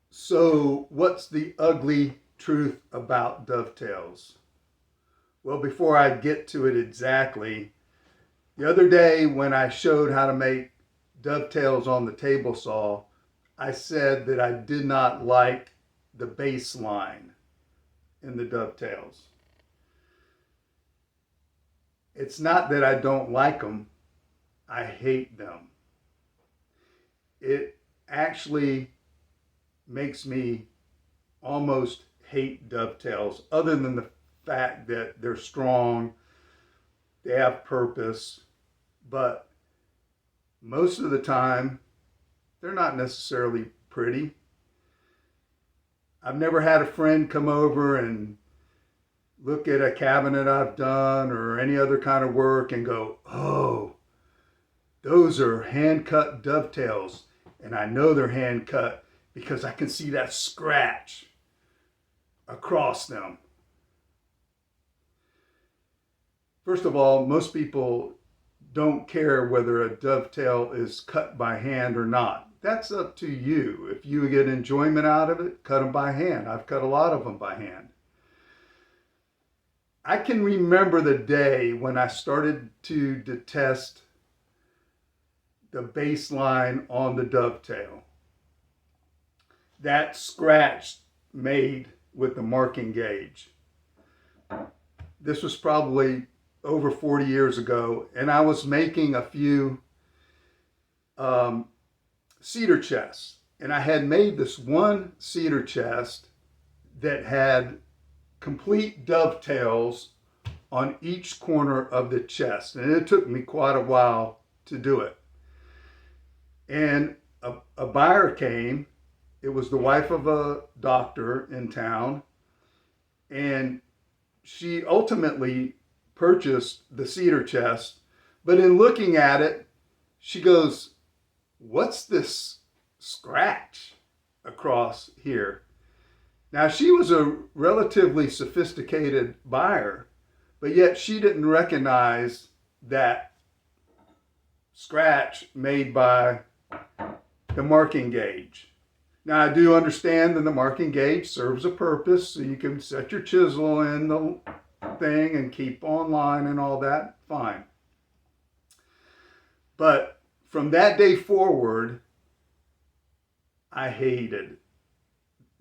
So, what's the ugly truth about dovetails? Well, before I get to it exactly, the other day when I showed how to make dovetails on the table saw, I said that I did not like the baseline in the dovetails. It's not that I don't like them, I hate them. It actually makes me almost hate dovetails, other than the fact that they're strong, they have purpose, but most of the time they're not necessarily pretty. I've never had a friend come over and look at a cabinet I've done or any other kind of work and go, "Oh, those are hand cut dovetails." And I know they're hand cut because I can see that scratch across them. First of all, most people don't care whether a dovetail is cut by hand or not. That's up to you. If you get enjoyment out of it, cut them by hand. I've cut a lot of them by hand. I can remember the day when I started to detest the baseline on the dovetail. That scratch made with the marking gauge. This was probably over 40 years ago, and I was making a few cedar chests. And I had made this one cedar chest that had complete dovetails on each corner of the chest. And it took me quite a while to do it. And a buyer came. It was the wife of a doctor in town. And she ultimately purchased the cedar chest. But in looking at it, she goes, "What's this scratch across here?" Now, she was a relatively sophisticated buyer, but yet she didn't recognize that scratch made by the marking gauge. Now, I do understand that the marking gauge serves a purpose, so you can set your chisel in the thing and keep on line and all that, fine. But from that day forward, I hated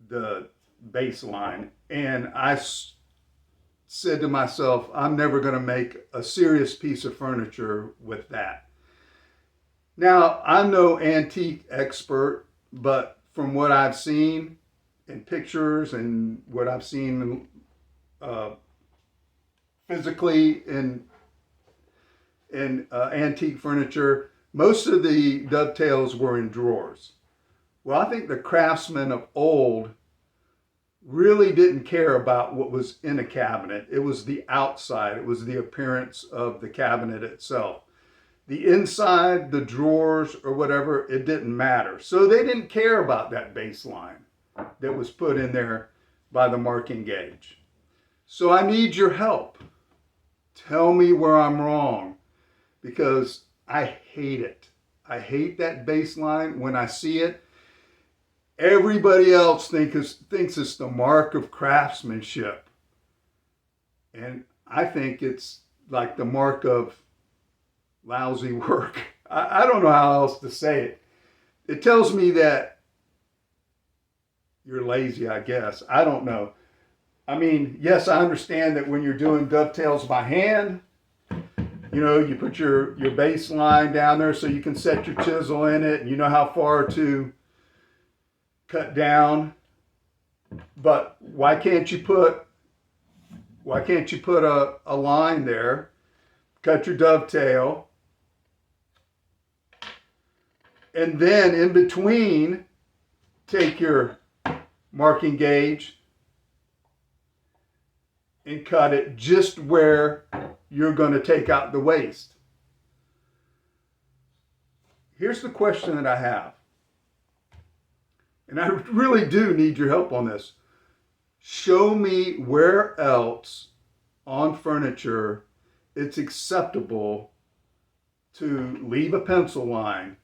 the baseline, and I said to myself, I'm never going to make a serious piece of furniture with that. Now, I'm no antique expert, but from what I've seen in pictures and what I've seen physically in antique furniture, most of the dovetails were in drawers. Well, I think the craftsmen of old really didn't care about what was in a cabinet. It was the outside. It was the appearance of the cabinet itself. The inside, the drawers or whatever, it didn't matter. So they didn't care about that baseline that was put in there by the marking gauge. So I need your help. Tell me where I'm wrong, because I hate it. I hate that baseline. When I see it, everybody else thinks it's the mark of craftsmanship. And I think it's like the mark of lousy work. I don't know how else to say it. It tells me that you're lazy, I guess. I don't know. I mean, yes, I understand that when you're doing dovetails by hand, you put your baseline down there so you can set your chisel in it and you know how far to cut down. But why can't you put a line there, cut your dovetail, and then in between take your marking gauge and cut it just where you're going to take out the waste. Here's the question that I have, and I really do need your help on this. Show me where else on furniture it's acceptable to leave a pencil line,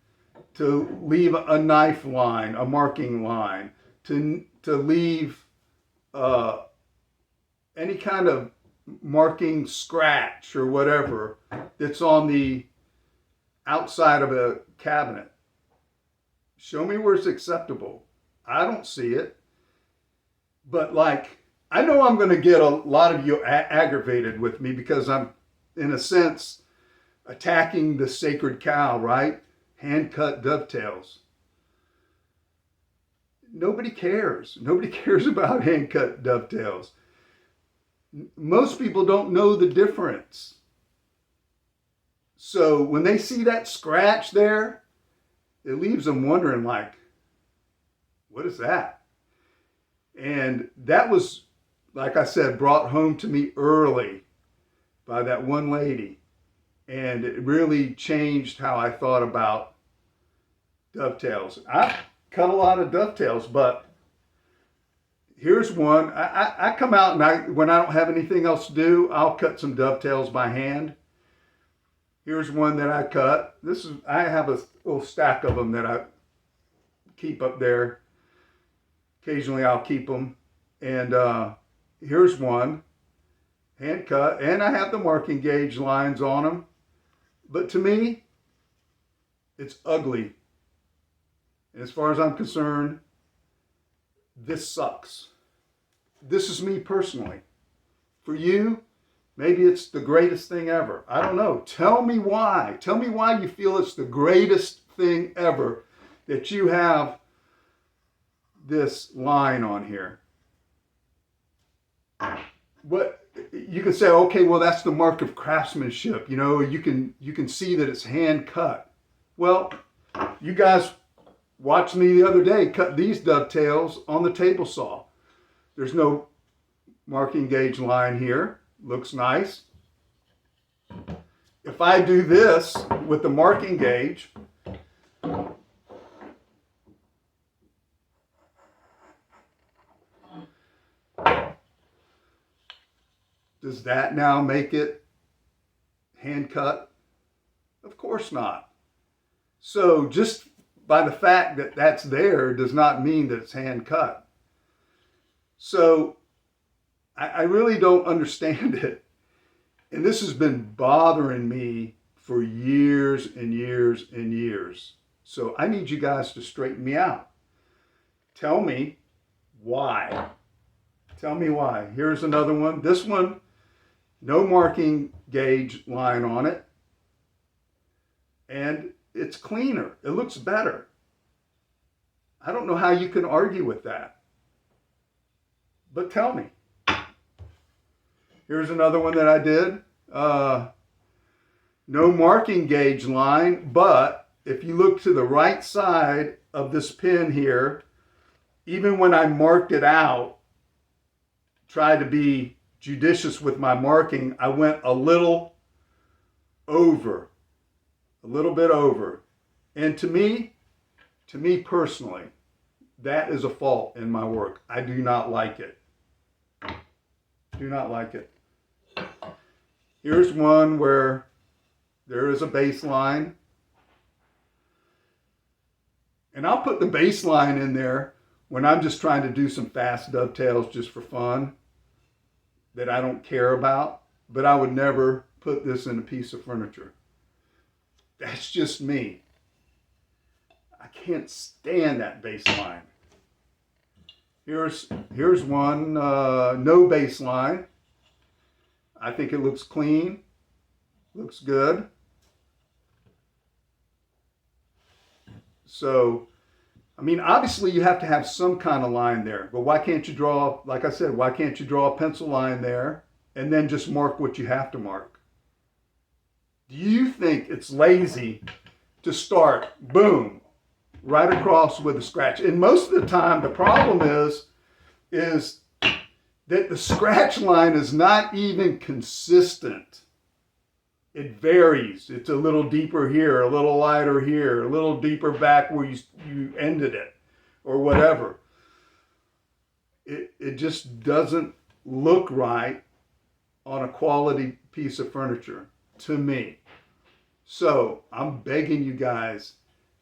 to leave a knife line, a marking line, to leave any kind of marking scratch or whatever that's on the outside of a cabinet. Show me where it's acceptable. I don't see it. But like, I know I'm going to get a lot of you aggravated with me because I'm, in a sense, attacking the sacred cow, right? Hand-cut dovetails. Nobody cares. Nobody cares about hand-cut dovetails. Most people don't know the difference. So when they see that scratch there, it leaves them wondering, like, what is that? And that was, like I said, brought home to me early by that one lady. And it really changed how I thought about dovetails. I cut a lot of dovetails, but here's one. I come out and when I don't have anything else to do, I'll cut some dovetails by hand. Here's one that I cut. I have a little stack of them that I keep up there. Occasionally I'll keep them. And here's one, hand cut, and I have the marking gauge lines on them. But to me, it's ugly. And as far as I'm concerned, this sucks. This is me personally. For you, maybe it's the greatest thing ever. I don't know. Tell me why. Tell me why you feel it's the greatest thing ever that you have this line on here. What you can say, okay, well, that's the mark of craftsmanship. You know, you can see that it's hand cut. Well, you guys watched me the other day cut these dovetails on the table saw. There's no marking gauge line here. Looks nice. If I do this with the marking gauge, does that now make it hand cut? Of course not. So just by the fact that that's there does not mean that it's hand cut. So I really don't understand it. And this has been bothering me for years and years and years. So I need you guys to straighten me out. Tell me why. Tell me why. Here's another one. This one, no marking gauge line on it. And it's cleaner. It looks better. I don't know how you can argue with that. But tell me. Here's another one that I did. No marking gauge line, but if you look to the right side of this pin here, even when I marked it out, tried to be judicious with my marking, I went a little over, a little bit over. And to me personally, that is a fault in my work. I do not like it. Do not like it. Here's one where there is a baseline. And I'll put the baseline in there when I'm just trying to do some fast dovetails just for fun that I don't care about. But I would never put this in a piece of furniture. That's just me. I can't stand that baseline. Here's one, no baseline. I think it looks clean, looks good. So, I mean, obviously you have to have some kind of line there, but why can't you draw, like I said, why can't you draw a pencil line there and then just mark what you have to mark? Do you think it's lazy to start, boom, right across with a scratch? And most of the time, the problem is that the scratch line is not even consistent. It varies. It's a little deeper here, a little lighter here, a little deeper back where you ended it, or whatever. It just doesn't look right on a quality piece of furniture, to me. So I'm begging you guys,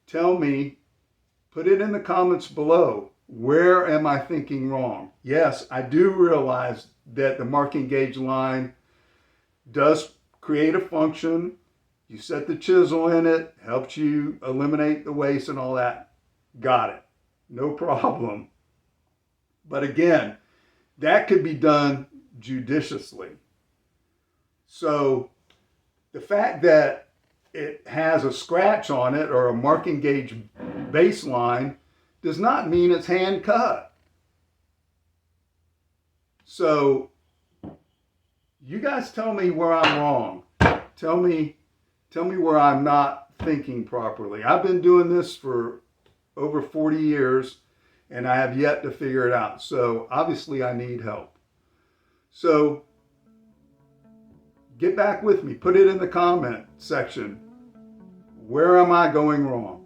tell me, put it in the comments below. Where am I thinking wrong? Yes, I do realize that the marking gauge line does create a function. You set the chisel in it, helps you eliminate the waste and all that. Got it. No problem. But again, that could be done judiciously. So the fact that it has a scratch on it or a marking gauge baseline does not mean it's hand cut. So you guys tell me where I'm wrong. Tell me where I'm not thinking properly. I've been doing this for over 40 years and I have yet to figure it out. So obviously I need help. So get back with me. Put it in the comment section. Where am I going wrong?